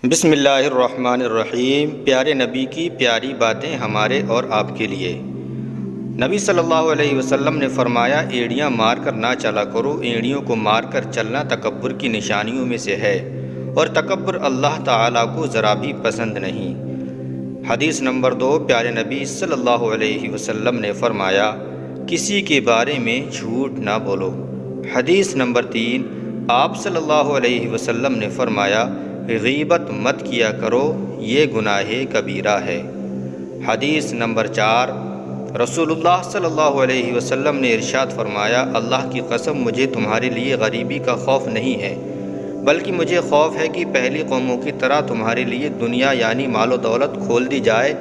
بسم اللہ الرحمن الرحیم۔ پیارے نبی کی پیاری باتیں ہمارے اور آپ کے لیے۔ نبی صلی اللہ علیہ وسلم نے فرمایا، ایڑیاں مار کر نہ چلا کرو، ایڑیوں کو مار کر چلنا تکبر کی نشانیوں میں سے ہے، اور تکبر اللہ تعالیٰ کو ذرا بھی پسند نہیں۔ حدیث نمبر 2، پیارے نبی صلی اللہ علیہ وسلم نے فرمایا، کسی کے بارے میں جھوٹ نہ بولو۔ حدیث نمبر 3، آپ صلی اللہ علیہ وسلم نے فرمایا، غیبت مت کیا کرو، یہ گناہ کبیرہ ہے۔ حدیث نمبر 4، رسول اللہ صلی اللہ علیہ وسلم نے ارشاد فرمایا، اللہ کی قسم مجھے تمہارے لیے غریبی کا خوف نہیں ہے، بلکہ مجھے خوف ہے کہ پہلی قوموں کی طرح تمہارے لیے دنیا یعنی مال و دولت کھول دی جائے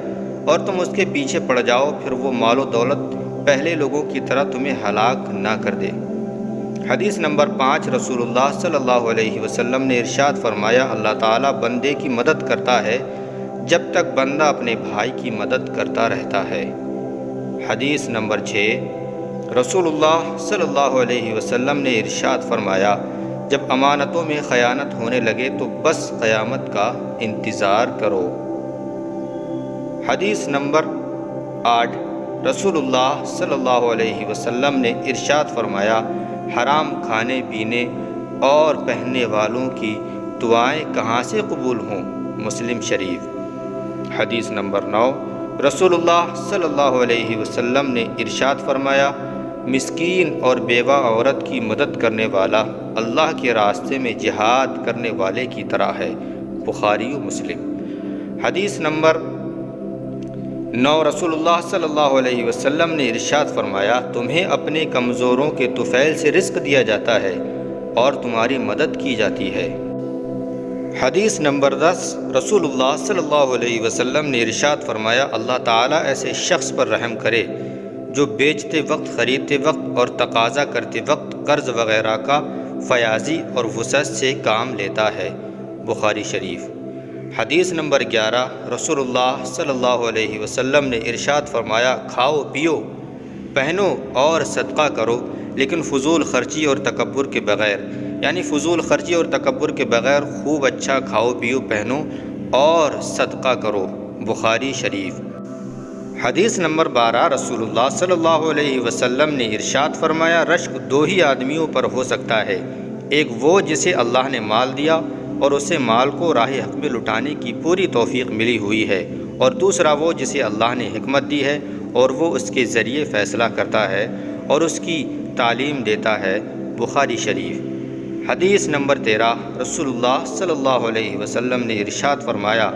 اور تم اس کے پیچھے پڑ جاؤ، پھر وہ مال و دولت پہلے لوگوں کی طرح تمہیں ہلاک نہ کر دے۔ حدیث نمبر 5، رسول اللہ صلی اللہ علیہ وسلم نے ارشاد فرمایا، اللہ تعالیٰ بندے کی مدد کرتا ہے جب تک بندہ اپنے بھائی کی مدد کرتا رہتا ہے۔ حدیث نمبر 6، رسول اللہ صلی اللہ علیہ وسلم نے ارشاد فرمایا، جب امانتوں میں خیانت ہونے لگے تو بس قیامت کا انتظار کرو۔ حدیث نمبر 8، رسول اللہ صلی اللہ علیہ وسلم نے ارشاد فرمایا، حرام کھانے پینے اور پہننے والوں کی دعائیں کہاں سے قبول ہوں؟ مسلم شریف۔ حدیث نمبر 9، رسول اللہ صلی اللہ علیہ وسلم نے ارشاد فرمایا، مسکین اور بیوہ عورت کی مدد کرنے والا اللہ کے راستے میں جہاد کرنے والے کی طرح ہے۔ بخاری و مسلم۔ حدیث نمبر 9، رسول اللہ صلی اللہ علیہ وسلم نے ارشاد فرمایا، تمہیں اپنے کمزوروں کے طفیل سے رزق دیا جاتا ہے اور تمہاری مدد کی جاتی ہے۔ حدیث نمبر 10، رسول اللہ صلی اللہ علیہ وسلم نے ارشاد فرمایا، اللہ تعالیٰ ایسے شخص پر رحم کرے جو بیچتے وقت، خریدتے وقت اور تقاضا کرتے وقت قرض وغیرہ کا فیاضی اور وسعت سے کام لیتا ہے۔ بخاری شریف۔ حدیث نمبر 11، رسول اللہ صلی اللہ علیہ وسلم نے ارشاد فرمایا، کھاؤ پیو پہنو اور صدقہ کرو، لیکن فضول خرچی اور تکبر کے بغیر، یعنی فضول خرچی اور تکبر کے بغیر خوب اچھا کھاؤ پیو پہنو اور صدقہ کرو۔ بخاری شریف۔ حدیث نمبر 12، رسول اللہ صلی اللہ علیہ وسلم نے ارشاد فرمایا، رشک دو ہی آدمیوں پر ہو سکتا ہے، ایک وہ جسے اللہ نے مال دیا اور اسے مال کو راہ حق میں لٹانے کی پوری توفیق ملی ہوئی ہے، اور دوسرا وہ جسے اللہ نے حکمت دی ہے اور وہ اس کے ذریعے فیصلہ کرتا ہے اور اس کی تعلیم دیتا ہے۔ بخاری شریف۔ حدیث نمبر 13، رسول اللہ صلی اللہ علیہ وسلم نے ارشاد فرمایا،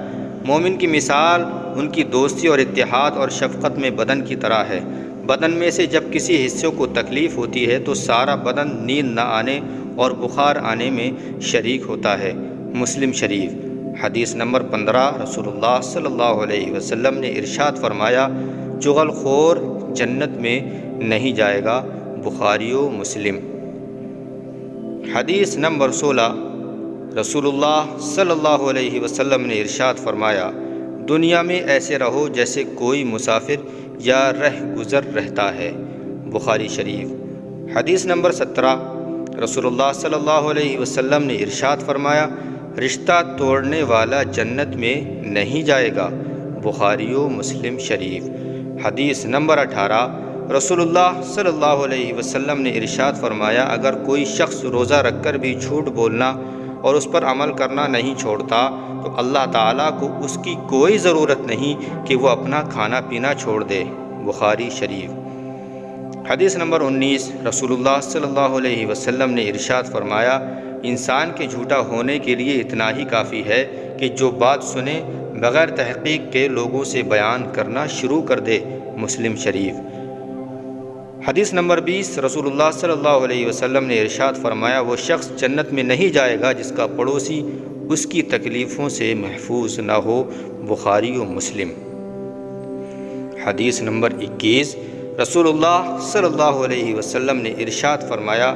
مومن کی مثال ان کی دوستی اور اتحاد اور شفقت میں بدن کی طرح ہے، بدن میں سے جب کسی حصے کو تکلیف ہوتی ہے تو سارا بدن نیند نہ آنے اور بخار آنے میں شریک ہوتا ہے۔ مسلم شریف۔ حدیث نمبر 15، رسول اللہ صلی اللہ علیہ وسلم نے ارشاد فرمایا، چغل خور جنت میں نہیں جائے گا۔ بخاری و مسلم۔ حدیث نمبر 16، رسول اللہ صلی اللہ علیہ وسلم نے ارشاد فرمایا، دنیا میں ایسے رہو جیسے کوئی مسافر یا رہ گزر رہتا ہے۔ بخاری شریف۔ حدیث نمبر 17، رسول اللہ صلی اللہ علیہ وسلم نے ارشاد فرمایا، رشتہ توڑنے والا جنت میں نہیں جائے گا۔ بخاری و مسلم شریف۔ حدیث نمبر 18، رسول اللہ صلی اللہ علیہ وسلم نے ارشاد فرمایا، اگر کوئی شخص روزہ رکھ کر بھی جھوٹ بولنا اور اس پر عمل کرنا نہیں چھوڑتا تو اللہ تعالیٰ کو اس کی کوئی ضرورت نہیں کہ وہ اپنا کھانا پینا چھوڑ دے۔ بخاری شریف۔ حدیث نمبر 19، رسول اللہ صلی اللہ علیہ وسلم نے ارشاد فرمایا، انسان کے جھوٹا ہونے کے لیے اتنا ہی کافی ہے کہ جو بات سنے بغیر تحقیق کے لوگوں سے بیان کرنا شروع کر دے۔ مسلم شریف۔ حدیث نمبر 20، رسول اللہ صلی اللہ علیہ وسلم نے ارشاد فرمایا، وہ شخص جنت میں نہیں جائے گا جس کا پڑوسی اس کی تکلیفوں سے محفوظ نہ ہو۔ بخاری و مسلم۔ حدیث نمبر 21، رسول اللہ صلی اللہ علیہ وسلم نے ارشاد فرمایا،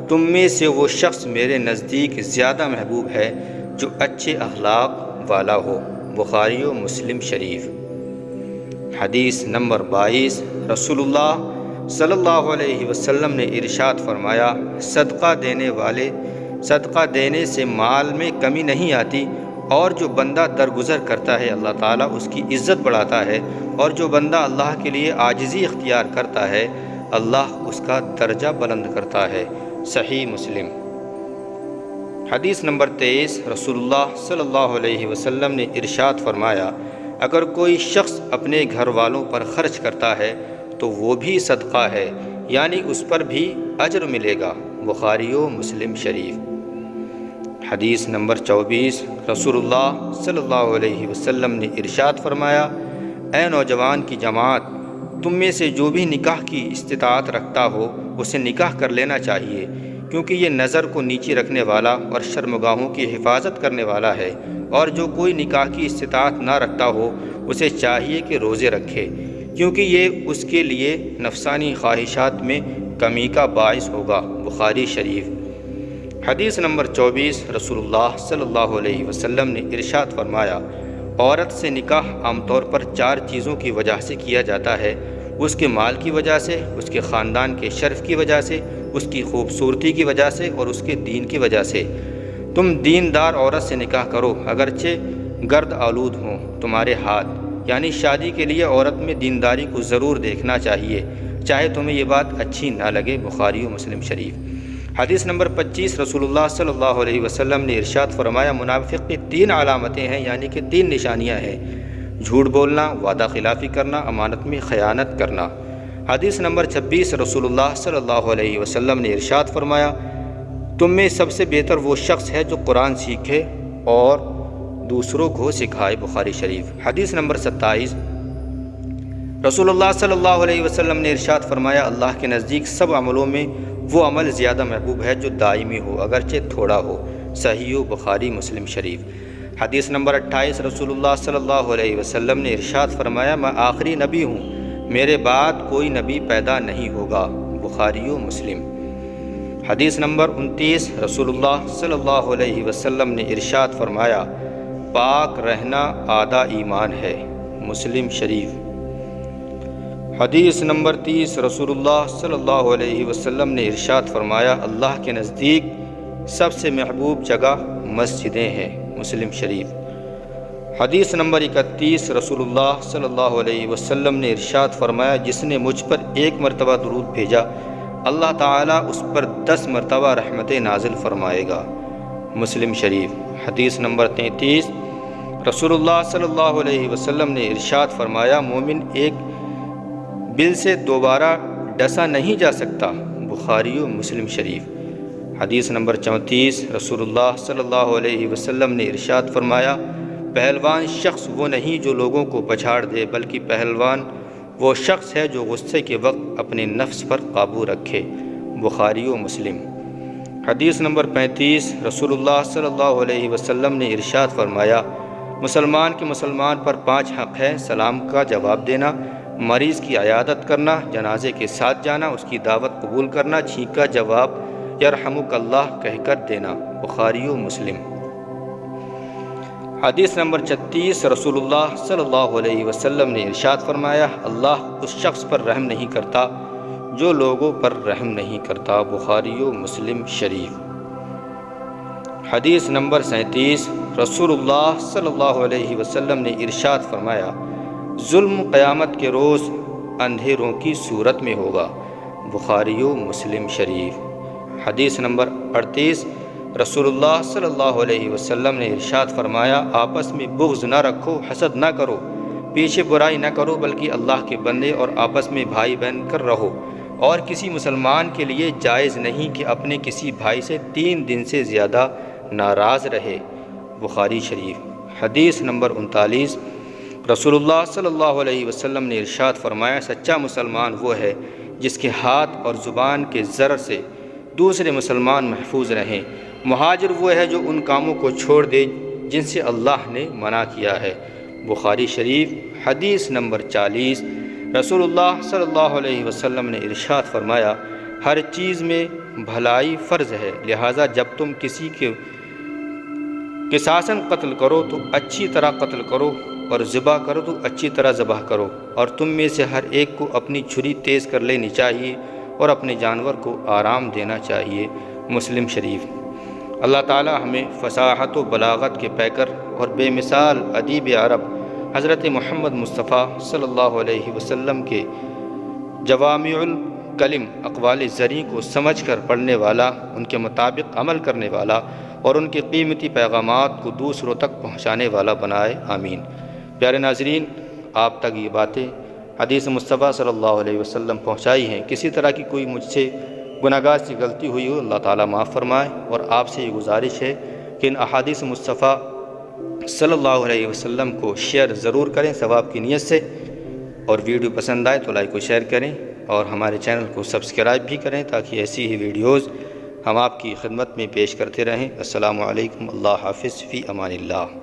تم میں سے وہ شخص میرے نزدیک زیادہ محبوب ہے جو اچھے اخلاق والا ہو۔ بخاری و مسلم شریف۔ حدیث نمبر 22، رسول اللہ صلی اللہ علیہ وسلم نے ارشاد فرمایا، صدقہ دینے سے مال میں کمی نہیں آتی اور جو بندہ درگزر کرتا ہے اللہ تعالیٰ اس کی عزت بڑھاتا ہے، اور جو بندہ اللہ کے لیے عاجزی اختیار کرتا ہے اللہ اس کا درجہ بلند کرتا ہے۔ صحیح مسلم۔ حدیث نمبر 23، رسول اللہ صلی اللہ علیہ وسلم نے ارشاد فرمایا، اگر کوئی شخص اپنے گھر والوں پر خرچ کرتا ہے تو وہ بھی صدقہ ہے، یعنی اس پر بھی اجر ملے گا۔ بخاری و مسلم شریف۔ حدیث نمبر 24، رسول اللہ صلی اللہ علیہ وسلم نے ارشاد فرمایا، اے نوجوان کی جماعت، تم میں سے جو بھی نکاح کی استطاعت رکھتا ہو اسے نکاح کر لینا چاہیے، کیونکہ یہ نظر کو نیچے رکھنے والا اور شرمگاہوں کی حفاظت کرنے والا ہے، اور جو کوئی نکاح کی استطاعت نہ رکھتا ہو اسے چاہیے کہ روزے رکھے، کیونکہ یہ اس کے لیے نفسانی خواہشات میں کمی کا باعث ہوگا۔ بخاری شریف۔ حدیث نمبر 24، رسول اللہ صلی اللہ علیہ وسلم نے ارشاد فرمایا، عورت سے نکاح عام طور پر 4 چیزوں کی وجہ سے کیا جاتا ہے، اس کے مال کی وجہ سے، اس کے خاندان کے شرف کی وجہ سے، اس کی خوبصورتی کی وجہ سے، اور اس کے دین کی وجہ سے۔ تم دیندار عورت سے نکاح کرو، اگرچہ گرد آلود ہوں تمہارے ہاتھ، یعنی شادی کے لیے عورت میں دینداری کو ضرور دیکھنا چاہیے، چاہے تمہیں یہ بات اچھی نہ لگے۔ بخاری و مسلم شریف۔ حدیث نمبر 25، رسول اللہ صلی اللہ علیہ وسلم نے ارشاد فرمایا، منافق کی 3 علامتیں ہیں، یعنی کہ 3 نشانیاں ہیں: جھوٹ بولنا، وعدہ خلافی کرنا، امانت میں خیانت کرنا۔ حدیث نمبر 26، رسول اللہ صلی اللہ علیہ وسلم نے ارشاد فرمایا، تم میں سب سے بہتر وہ شخص ہے جو قرآن سیکھے اور دوسروں کو سکھائے۔ بخاری شریف۔ حدیث نمبر 27، رسول اللہ صلی اللہ علیہ وسلم نے ارشاد فرمایا، اللہ کے نزدیک سب عملوں میں وہ عمل زیادہ محبوب ہے جو دائمی ہو اگرچہ تھوڑا ہو۔ صحیح بخاری مسلم شریف۔ حدیث نمبر 28، رسول اللہ صلی اللہ علیہ وسلم نے ارشاد فرمایا، میں آخری نبی ہوں، میرے بعد کوئی نبی پیدا نہیں ہوگا۔ بخاری و مسلم۔ حدیث نمبر 29، رسول اللہ صلی اللہ علیہ وسلم نے ارشاد فرمایا، پاک رہنا آدھا ایمان ہے۔ مسلم شریف۔ حدیث نمبر 30، رسول اللہ صلی اللہ علیہ وسلم نے ارشاد فرمایا، اللہ کے نزدیک سب سے محبوب جگہ مسجدیں ہیں۔ مسلم شریف۔ حدیث نمبر 31، رسول اللہ صلی اللہ علیہ وسلم نے ارشاد فرمایا، جس نے مجھ پر 1 مرتبہ درود بھیجا اللہ تعالیٰ اس پر 10 مرتبہ رحمت نازل فرمائے گا۔ مسلم شریف۔ حدیث نمبر 33، رسول اللہ صلی اللہ علیہ وسلم نے ارشاد فرمایا، مومن ایک بل سے دوبارہ ڈسا نہیں جا سکتا۔ بخاری و مسلم شریف۔ حدیث نمبر 34، رسول اللہ صلی اللہ علیہ وسلم نے ارشاد فرمایا، پہلوان شخص وہ نہیں جو لوگوں کو پچھاڑ دے، بلکہ پہلوان وہ شخص ہے جو غصے کے وقت اپنے نفس پر قابو رکھے۔ بخاری و مسلم۔ حدیث نمبر 35، رسول اللہ صلی اللہ علیہ وسلم نے ارشاد فرمایا، مسلمان کے مسلمان پر 5 حق ہے: سلام کا جواب دینا، مریض کی عیادت کرنا، جنازے کے ساتھ جانا، اس کی دعوت قبول کرنا، چھینک کا جواب یرحمک اللہ کہہ کر دینا۔ بخاری و مسلم۔ حدیث نمبر 36، رسول اللہ صلی اللہ علیہ وسلم نے ارشاد فرمایا، اللہ اس شخص پر رحم نہیں کرتا جو لوگوں پر رحم نہیں کرتا۔ بخاری و مسلم شریف۔ حدیث نمبر 37، رسول اللہ صلی اللہ علیہ وسلم نے ارشاد فرمایا، ظلم قیامت کے روز اندھیروں کی صورت میں ہوگا۔ بخاری و مسلم شریف۔ حدیث نمبر 38، رسول اللہ صلی اللہ علیہ وسلم نے ارشاد فرمایا، آپس میں بغض نہ رکھو، حسد نہ کرو، پیچھے برائی نہ کرو، بلکہ اللہ کے بندے اور آپس میں بھائی بہن کر رہو، اور کسی مسلمان کے لیے جائز نہیں کہ اپنے کسی بھائی سے 3 دن سے زیادہ ناراض رہے۔ بخاری شریف۔ حدیث نمبر 39، رسول اللہ صلی اللہ علیہ وسلم نے ارشاد فرمایا، سچا مسلمان وہ ہے جس کے ہاتھ اور زبان کے ضرر سے دوسرے مسلمان محفوظ رہیں۔ مہاجر وہ ہے جو ان کاموں کو چھوڑ دے جن سے اللہ نے منع کیا ہے۔ بخاری شریف۔ حدیث نمبر 40، رسول اللہ صلی اللہ علیہ وسلم نے ارشاد فرمایا، ہر چیز میں بھلائی فرض ہے، لہٰذا جب تم کسی کے قصاصاً قتل کرو تو اچھی طرح قتل کرو، اور ذبح کرو تو اچھی طرح ذبح کرو، اور تم میں سے ہر ایک کو اپنی چھری تیز کر لینی چاہیے اور اپنے جانور کو آرام دینا چاہیے۔ مسلم شریف۔ اللہ تعالی ہمیں فصاحت و بلاغت کے پیکر اور بے مثال ادیب عرب حضرت محمد مصطفیٰ صلی اللہ علیہ وسلم کے جوامع الکلم اقوال زریں کو سمجھ کر پڑھنے والا، ان کے مطابق عمل کرنے والا اور ان کے قیمتی پیغامات کو دوسروں تک پہنچانے والا بنائے، آمین۔ پیارے ناظرین، آپ تک یہ باتیں حدیث مصطفیٰ صلی اللہ علیہ وسلم پہنچائی ہیں۔ کسی طرح کی کوئی مجھ سے گناہ گار سی غلطی ہوئی ہو، اللہ تعالیٰ معاف فرمائے، اور آپ سے یہ گزارش ہے کہ ان احادیث مصطفیٰ صلی اللہ علیہ وسلم کو شیئر ضرور کریں ثواب کی نیت سے، اور ویڈیو پسند آئے تو لائک و شیئر کریں، اور ہمارے چینل کو سبسکرائب بھی کریں تاکہ ایسی ہی ویڈیوز ہم آپ کی خدمت میں پیش کرتے رہیں۔ السلام علیکم، اللہ حافظ، فی امان اللہ۔